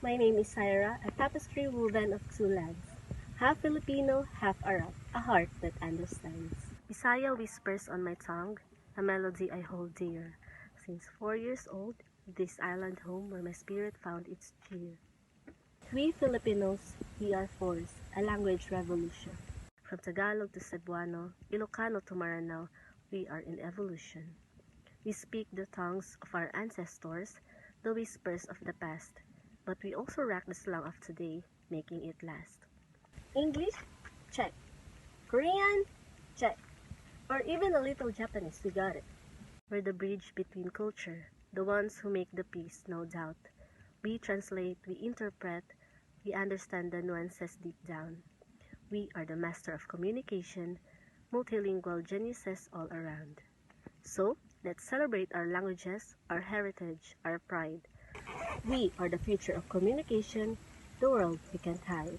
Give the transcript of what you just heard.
My name is Syra, a tapestry woven of two lands. Half Filipino, half Arab, a heart that understands. Bisaya whispers on my tongue, a melody I hold dear. Since 4 years old, this island home where my spirit found its cheer. We Filipinos, we are force, a language revolution. From Tagalog to Cebuano, Ilocano to Maranao, we are in evolution. We speak the tongues of our ancestors, the whispers of the past, but we also rock the slang of today, making it last. English? Check. Korean? Check. Or even a little Japanese, we got it. We're the bridge between culture, the ones who make the peace, no doubt. We translate, we interpret, we understand the nuances deep down. We are the master of communication, multilingual geniuses all around. So, let's celebrate our languages, our heritage, our pride. We are the future of communication, the world we can't hide.